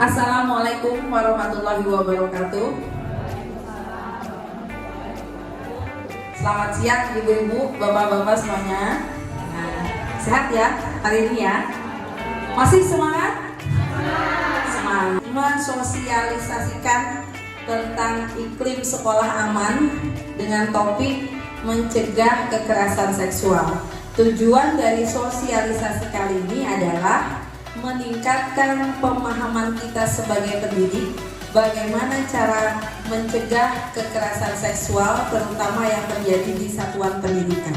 Assalamualaikum warahmatullahi wabarakatuh. Selamat siang ibu-ibu, bapak-bapak semuanya. Nah, sehat ya hari ini ya? Masih semangat? Semangat. Mensosialisasikan tentang iklim sekolah aman dengan topik mencegah kekerasan seksual. Tujuan dari sosialisasi kali ini adalah meningkatkan pemahaman kita sebagai pendidik bagaimana cara mencegah kekerasan seksual terutama yang terjadi di satuan pendidikan,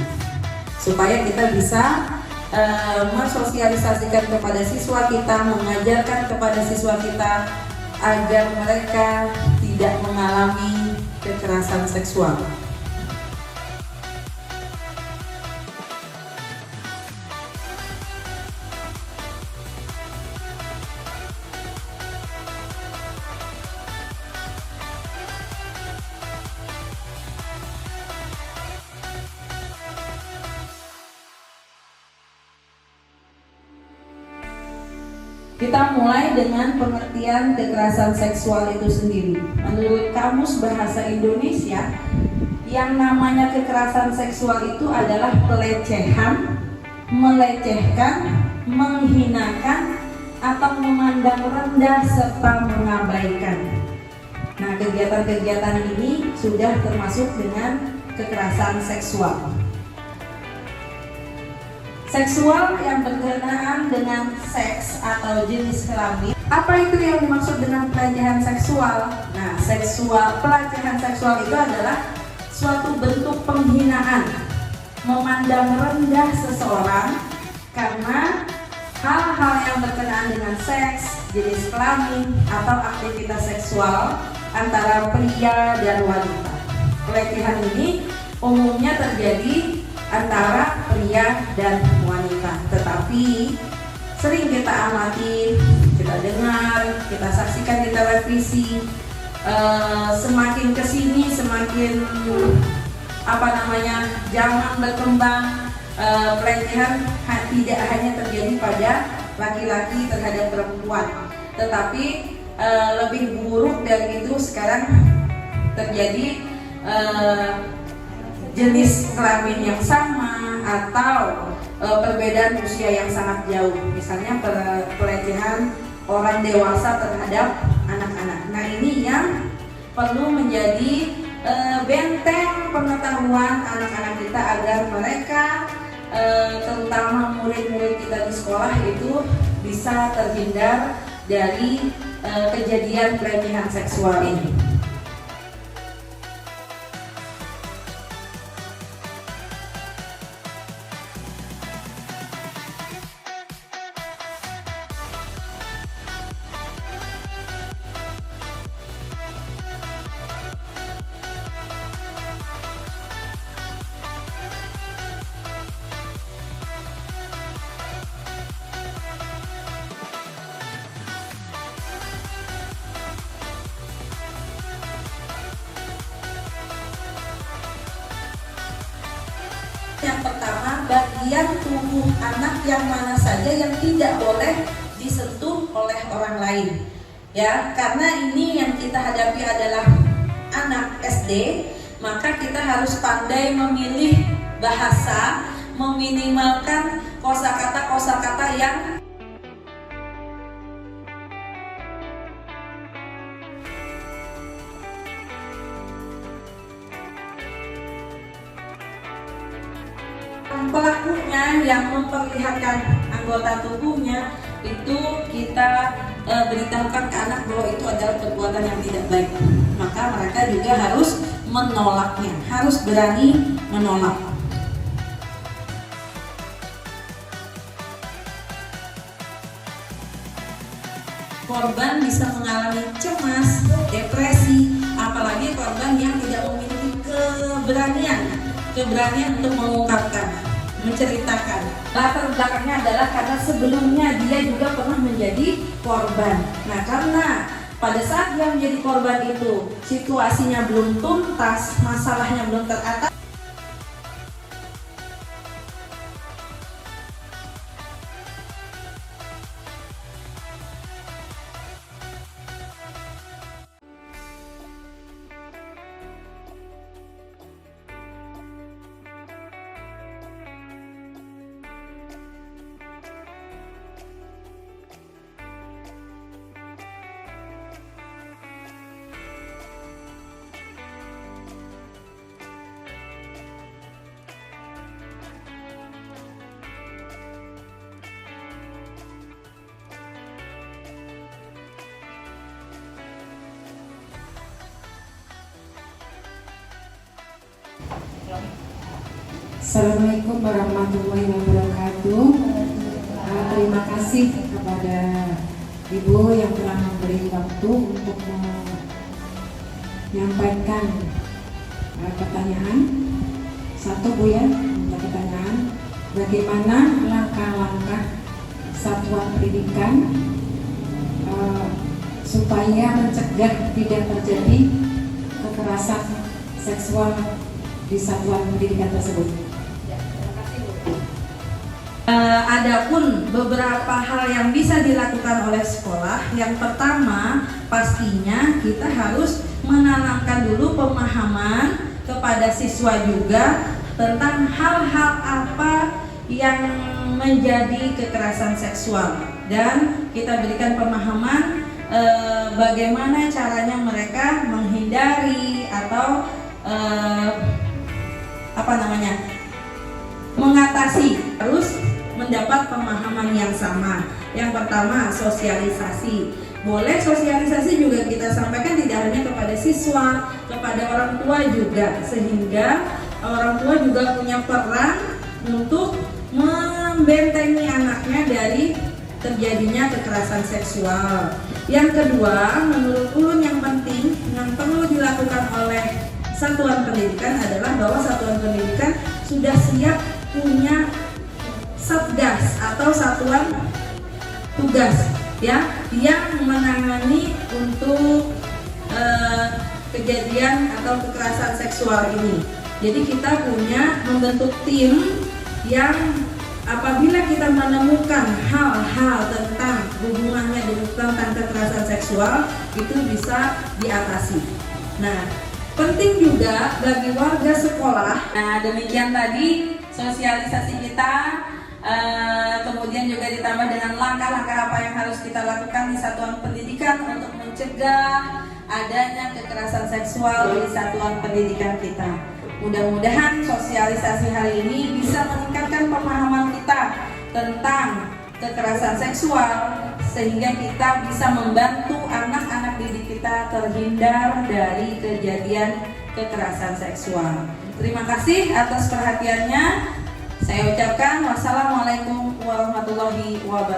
supaya kita bisa mensosialisasikan kepada siswa kita, mengajarkan kepada siswa kita agar mereka tidak mengalami kekerasan seksual. Kita mulai dengan pengertian kekerasan seksual itu sendiri. Menurut Kamus Bahasa Indonesia, yang namanya kekerasan seksual itu adalah pelecehan, melecehkan, menghinakan, atau memandang rendah serta mengabaikan. Nah, kegiatan-kegiatan ini sudah termasuk dengan kekerasan seksual. Seksual yang berkenaan dengan seks atau jenis kelamin. Apa itu yang dimaksud dengan pelecehan seksual? Nah, pelecehan seksual itu adalah suatu bentuk penghinaan, memandang rendah seseorang karena hal-hal yang berkenaan dengan seks, jenis kelamin, atau aktivitas seksual antara pria dan wanita. Pelecehan ini umumnya terjadi antara pria dan wanita, tetapi sering kita amati, kita dengar, kita saksikan di televisi. Semakin kesini semakin zaman berkembang, pelecehan tidak hanya terjadi pada laki-laki terhadap perempuan, tetapi lebih buruk dari itu sekarang terjadi jenis kelamin yang sama atau perbedaan usia yang sangat jauh, misalnya pelecehan orang dewasa terhadap anak-anak. Nah, ini yang perlu menjadi benteng pengetahuan anak-anak kita agar mereka, terutama murid-murid kita di sekolah itu bisa terhindar dari kejadian pelecehan seksual ini. Yang pertama, bagian tubuh anak yang mana saja yang tidak boleh disentuh oleh orang lain, ya, karena ini yang kita hadapi adalah anak SD, maka kita harus pandai memilih bahasa, meminimalkan kosakata yang pelakunya yang memperlihatkan anggota tubuhnya itu kita beritahukan ke anak bahwa itu adalah perbuatan yang tidak baik, maka mereka juga harus menolaknya, harus berani menolak. Korban bisa mengalami cemas, depresi, apalagi korban yang tidak memiliki keberanian untuk mengungkapkan, menceritakan. Latar belakangnya adalah karena sebelumnya dia juga pernah menjadi korban. Nah, karena pada saat dia menjadi korban itu situasinya belum tuntas, masalahnya belum teratasi, Assalamualaikum warahmatullahi wabarakatuh. Terima kasih kepada Ibu yang telah memberi waktu untuk menyampaikan pertanyaan. Satu Bu ya, untuk pertanyaan, bagaimana langkah-langkah satuan pendidikan supaya mencegah tidak terjadi kekerasan seksual di satuan pendidikan tersebut? Adapun beberapa hal yang bisa dilakukan oleh sekolah, yang pertama pastinya kita harus menanamkan dulu pemahaman kepada siswa juga tentang hal-hal apa yang menjadi kekerasan seksual, dan kita berikan pemahaman bagaimana caranya mereka menghindari atau mengatasi. Harus mendapat pemahaman yang sama. Yang pertama, sosialisasi. Boleh sosialisasi juga kita sampaikan tidak hanya kepada siswa, kepada orang tua juga, sehingga orang tua juga punya peran untuk membentengi anaknya dari terjadinya kekerasan seksual. Yang kedua, menurut ulun yang penting yang perlu dilakukan oleh satuan pendidikan adalah bahwa satuan pendidikan sudah siap punya satgas atau satuan tugas ya yang menangani untuk kejadian atau kekerasan seksual ini. Jadi kita punya membentuk tim yang apabila kita menemukan hal-hal tentang hubungannya tentang kekerasan seksual itu bisa diatasi. Nah, penting juga bagi warga sekolah. Nah, demikian tadi sosialisasi kita. Kemudian juga ditambah dengan langkah-langkah apa yang harus kita lakukan di satuan pendidikan untuk mencegah adanya kekerasan seksual di satuan pendidikan kita. Mudah-mudahan sosialisasi hari ini bisa meningkatkan pemahaman kita tentang kekerasan seksual sehingga kita bisa membantu anak-anak didik kita terhindar dari kejadian kekerasan seksual. Terima kasih atas perhatiannya. Saya ucapkan wassalamualaikum warahmatullahi wabarakatuh.